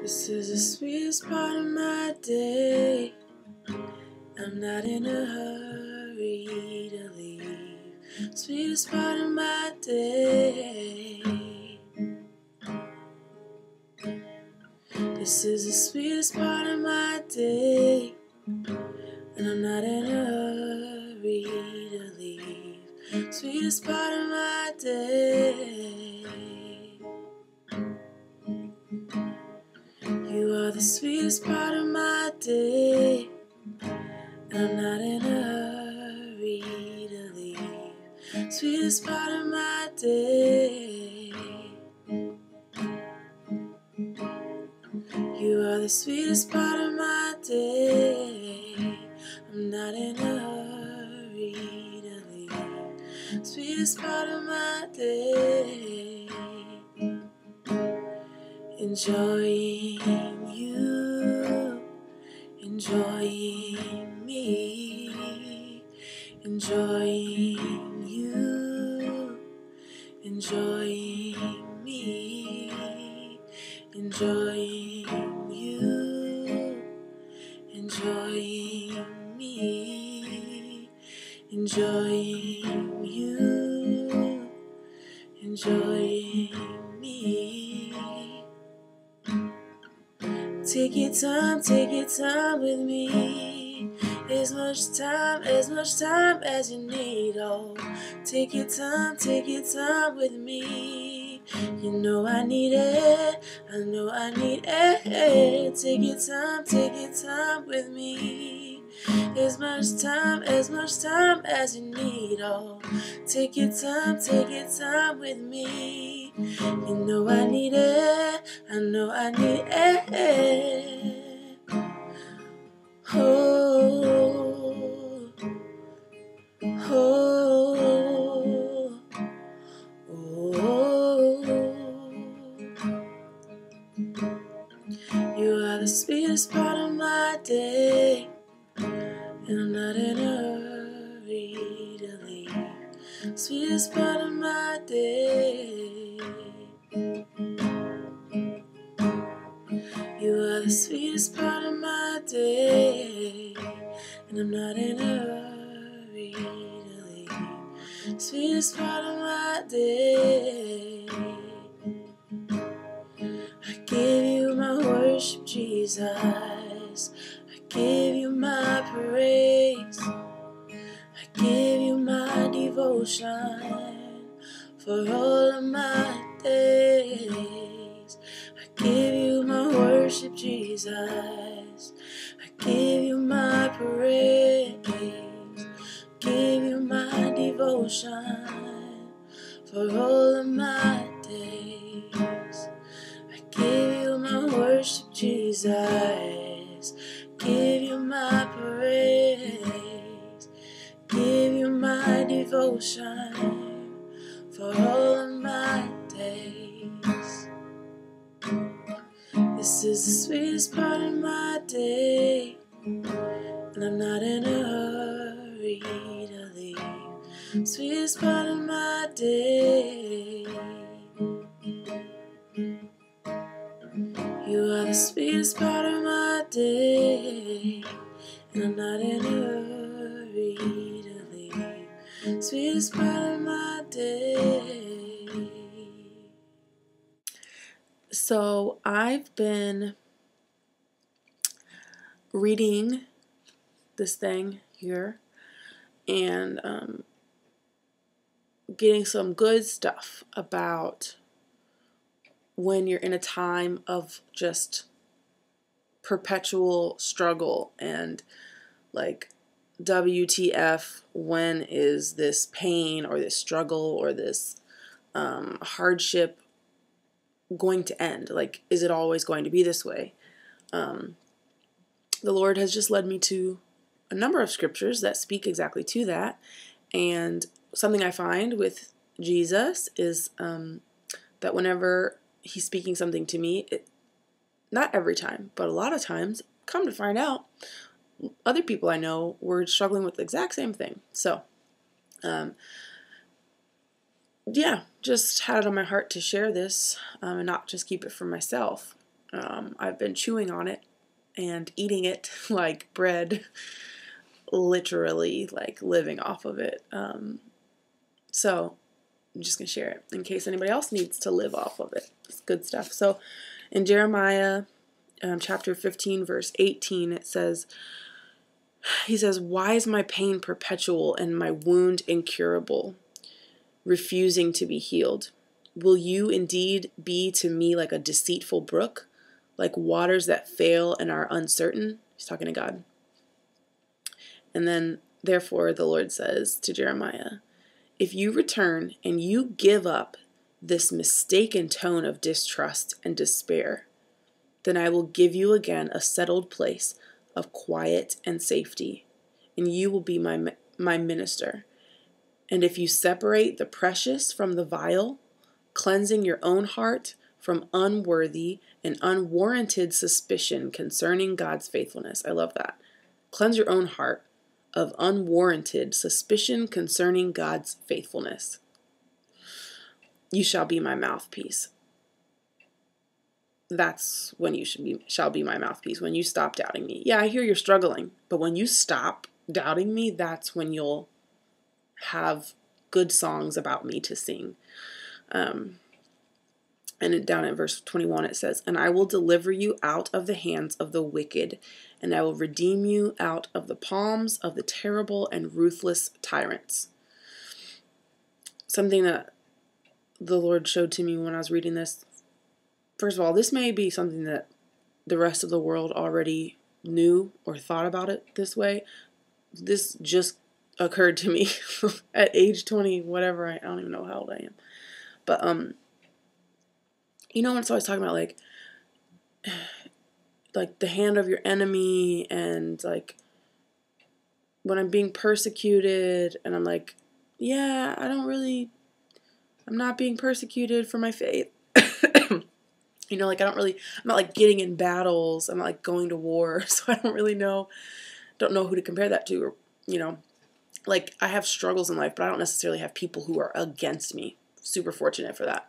This is the sweetest part of my day. I'm not in a hurry to leave. Sweetest part of my day. This is the sweetest part of my day, and I'm not in a hurry to leave. Sweetest part of my day. You are the sweetest part of my day, and I'm not in a hurry to leave. Sweetest part of my day. You are the sweetest part of my day. I'm not in a hurry to leave. Sweetest part of my day. Enjoying you, enjoying me, enjoying you, enjoying me, enjoying you, enjoying me, enjoying you, enjoying me. Take your time with me. As much time as you need. Oh, take your time with me. You know I need it, I know I need it. Take your time with me. As much time as you need. Oh, take your time with me. You know I need it, I know I need it. Oh, oh, oh. You are the sweetest part of my day, and I'm not in a hurry to leave. Sweetest part of my day. You are the sweetest part of my day, and I'm not in a hurry to leave. Sweetest part of my day. I give you my worship, Jesus. I give you my praise. I give you my devotion for all of my days. I give you my worship, Jesus. I give you my praise. Give you my devotion for all of my days. I give you my worship, Jesus. Give you my praise. Give you my devotion for all of my days. This is the sweetest part of my day, and I'm not in a hurry to leave. Sweetest part of my day. You are the sweetest part of my day, and I'm not in a hurry to leave. Sweetest part of my day. So I've been reading this thing here and getting some good stuff about when you're in a time of just perpetual struggle and like WTF, when is this pain or this struggle or this hardship going to end? Like, is it always going to be this way? The Lord has just led me to a number of scriptures that speak exactly to that. And something I find with Jesus is that whenever he's speaking something to me, not every time, but a lot of times, come to find out, other people I know were struggling with the exact same thing. So, yeah, just had it on my heart to share this and not just keep it for myself. I've been chewing on it and eating it like bread, literally like living off of it. So I'm just going to share it in case anybody else needs to live off of it. It's good stuff. So in Jeremiah chapter 15, verse 18, it says, he says, why is my pain perpetual and my wound incurable, refusing to be healed? Will you indeed be to me like a deceitful brook, like waters that fail and are uncertain? He's talking to God. And then, therefore, the Lord says to Jeremiah, if you return and you give up this mistaken tone of distrust and despair, then I will give you again a settled place of quiet and safety, and you will be my minister. And if you separate the precious from the vile, cleansing your own heart from unworthy and unwarranted suspicion concerning God's faithfulness. I love that. Cleanse your own heart of unwarranted suspicion concerning God's faithfulness. You shall be my mouthpiece. That's when you shall be my mouthpiece, when you stop doubting me. Yeah, I hear you're struggling, but when you stop doubting me, that's when you'll have good songs about me to sing. And down at verse 21 it says, and I will deliver you out of the hands of the wicked, and I will redeem you out of the palms of the terrible and ruthless tyrants. Something that the Lord showed to me when I was reading this. First of all, this may be something that the rest of the world already knew or thought about it this way. This just occurred to me at age 20, whatever. I don't even know how old I am. But, you know, it's always talking about like the hand of your enemy, and like when I'm being persecuted, and I'm like, yeah, I'm not being persecuted for my faith. You know, like I'm not like getting in battles. I'm not like going to war. So I don't know who to compare that to. Or, you know, like I have struggles in life, but I don't necessarily have people who are against me. Super fortunate for that.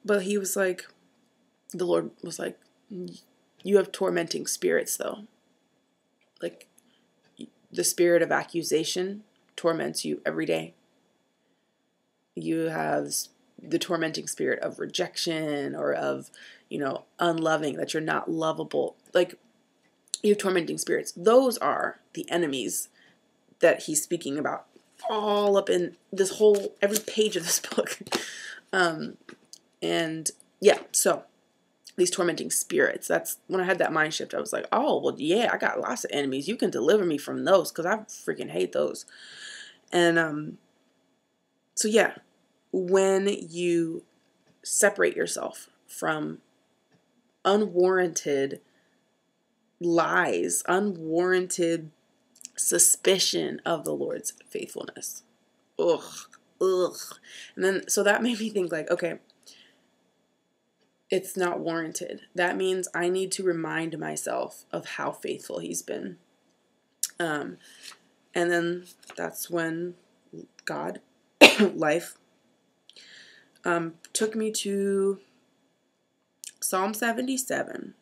But he was like, the Lord was like, you have tormenting spirits though. Like the spirit of accusation torments you every day. You have the tormenting spirit of rejection or of, you know, unloving, that you're not lovable. Like you have tormenting spirits. Those are the enemies that he's speaking about all up in this whole, every page of this book. And yeah, so these tormenting spirits, that's when I had that mind shift. I was like, oh, well, yeah, I got lots of enemies. You can deliver me from those, because I freaking hate those. And so yeah, when you separate yourself from unwarranted lies, unwarranted suspicion of the Lord's faithfulness. Ugh. And then, so that made me think like, okay, it's not warranted. That means I need to remind myself of how faithful he's been. And then that's when God, life, took me to Psalm 77,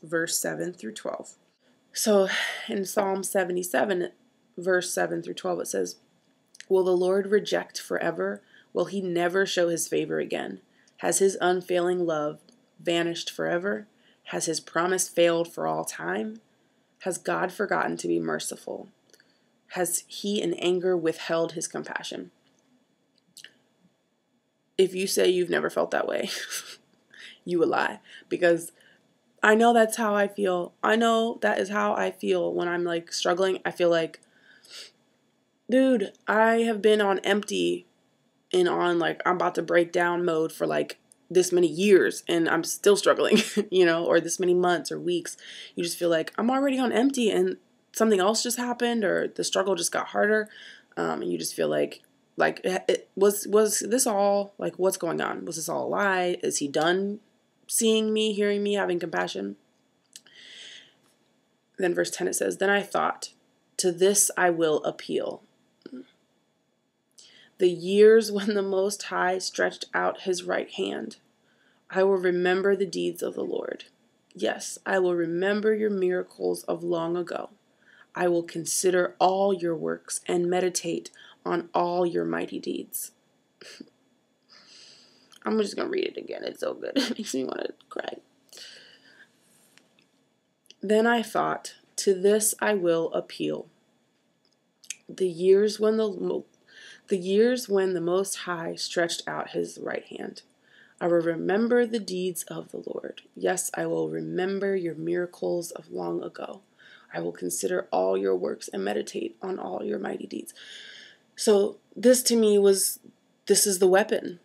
verse 7 through 12. So in Psalm 77, verse 7 through 12, it says, will the Lord reject forever? Will he never show his favor again? Has his unfailing love vanished forever? Has his promise failed for all time? Has God forgotten to be merciful? Has he in anger withheld his compassion? If you say you've never felt that way, you would lie, because I know that's how I feel. I know that is how I feel when I'm like struggling. I feel like, dude, I have been on empty and on like I'm about to break down mode for like this many years and I'm still struggling, you know, or this many months or weeks. You just feel like I'm already on empty and something else just happened, or the struggle just got harder. And you just feel like was this all, like, what's going on? Was this all a lie? Is he done seeing me, hearing me, having compassion? Then verse 10, it says, then I thought, to this I will appeal. The years when the Most High stretched out his right hand, I will remember the deeds of the Lord. Yes, I will remember your miracles of long ago. I will consider all your works and meditate on all your mighty deeds. I'm just going to read it again. It's so good. It makes me want to cry. Then I thought, to this I will appeal. The years when the Most High stretched out his right hand. I will remember the deeds of the Lord. Yes, I will remember your miracles of long ago. I will consider all your works and meditate on all your mighty deeds. So this to me this is the weapon.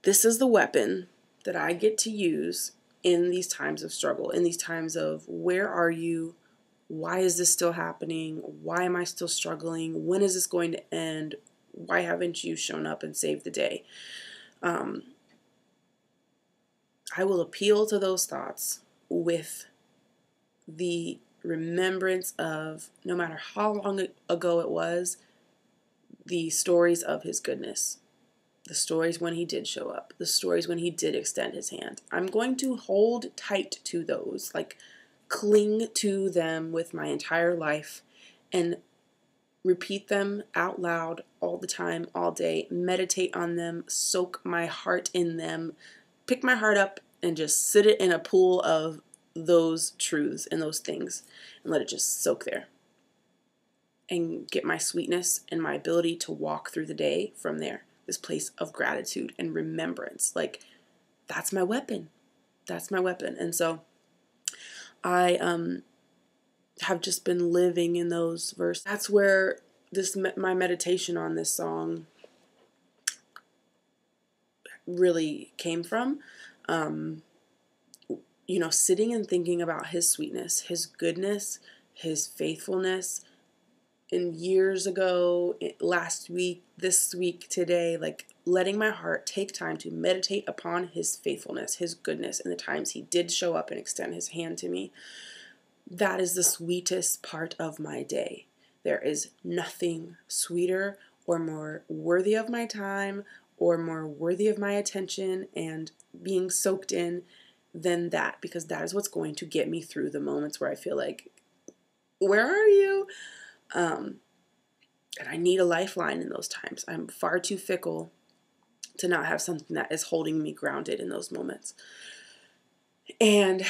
This is the weapon that I get to use in these times of struggle, in these times of where are you? Why is this still happening? Why am I still struggling? When is this going to end? Why haven't you shown up and saved the day? I will appeal to those thoughts with the remembrance of, no matter how long ago it was, the stories of his goodness, the stories when he did show up, the stories when he did extend his hand. I'm going to hold tight to those, like cling to them with my entire life and repeat them out loud all the time, all day, meditate on them, soak my heart in them, pick my heart up and just sit it in a pool of those truths and those things and let it just soak there and get my sweetness and my ability to walk through the day from there, this place of gratitude and remembrance. Like, that's my weapon. That's my weapon. And so I have just been living in those verses. That's where my meditation on this song really came from. Sitting and thinking about his sweetness, his goodness, his faithfulness. And years ago, last week, this week, today, like letting my heart take time to meditate upon his faithfulness, his goodness, and the times he did show up and extend his hand to me. That is the sweetest part of my day. There is nothing sweeter or more worthy of my time or more worthy of my attention and being soaked in than that, because that is what's going to get me through the moments where I feel like, where are you? And I need a lifeline in those times. I'm far too fickle to not have something that is holding me grounded in those moments. And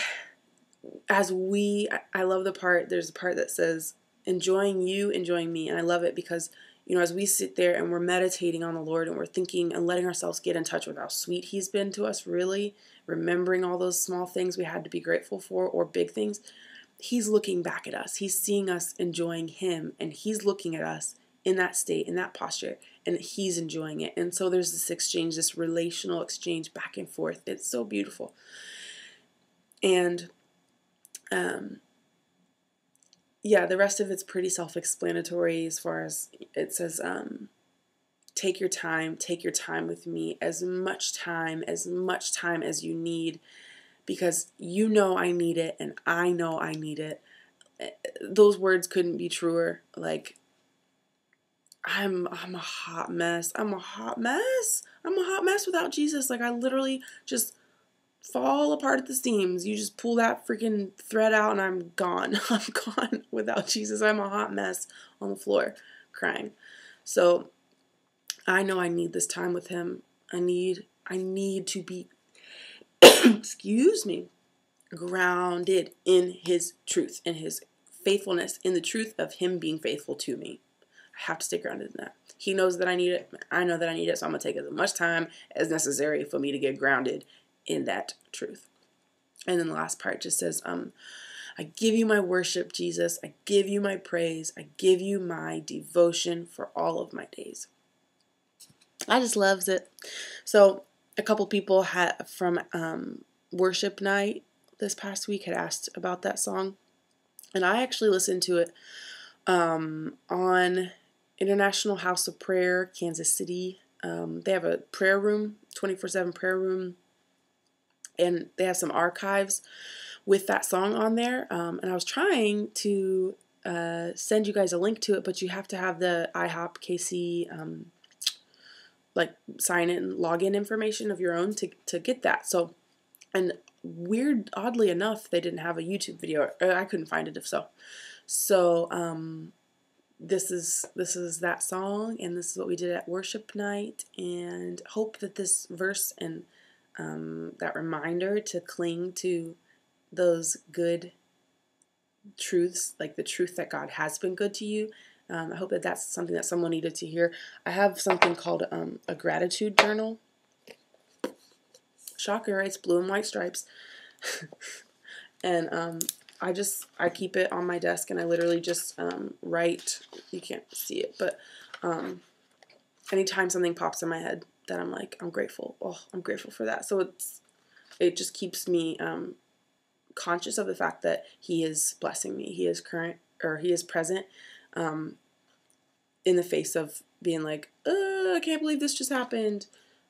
I love there's a part that says, enjoying you, enjoying me. And I love it because, as we sit there and we're meditating on the Lord and we're thinking and letting ourselves get in touch with how sweet he's been to us, really remembering all those small things we had to be grateful for or big things, he's looking back at us. He's seeing us enjoying him, and he's looking at us in that state, in that posture, and he's enjoying it. And so there's this exchange, this relational exchange back and forth. It's so beautiful. And the rest of it's pretty self-explanatory as far as it says, take your time with me, as much time as you need, because I need it and I know I need it. Those words couldn't be truer. Like, I'm a hot mess. I'm a hot mess without Jesus. Like, I literally just fall apart at the seams. You just pull that freaking thread out and I'm gone. I'm gone without Jesus. I'm a hot mess on the floor crying. So I know I need this time with him. I need to be excuse me, grounded in his truth, in his faithfulness, in the truth of him being faithful to me. I have to stay grounded in that. He knows that I need it. I know that I need it. So I'm going to take as much time as necessary for me to get grounded in that truth. And then the last part just says, I give you my worship, Jesus. I give you my praise. I give you my devotion for all of my days. I just loves it. So a couple people from worship night this past week had asked about that song. And I actually listened to it on International House of Prayer, Kansas City. They have a prayer room, 24/7 prayer room. And they have some archives with that song on there. And I was trying to send you guys a link to it, but you have to have the IHOP-KC sign in login information of your own to get that. So And oddly enough, they didn't have a YouTube video, or I couldn't find it if so. So this is that song, and this is what we did at worship night, and hope that this verse and that reminder to cling to those good truths, like the truth that God has been good to you. I hope that that's something that someone needed to hear. I have something called a gratitude journal. Shocker, right? It's blue and white stripes. And I keep it on my desk, and I literally just write. You can't see it, but anytime something pops in my head that I'm like, I'm grateful. Oh, I'm grateful for that. So it just keeps me conscious of the fact that He is blessing me. He is He is present in the face of being like, I can't believe this just happened.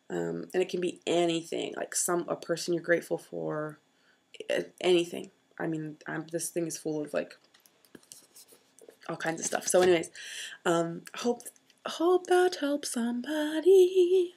And it can be anything, like a person you're grateful for, anything. I mean, this thing is full of like all kinds of stuff. So anyways, hope that helps somebody.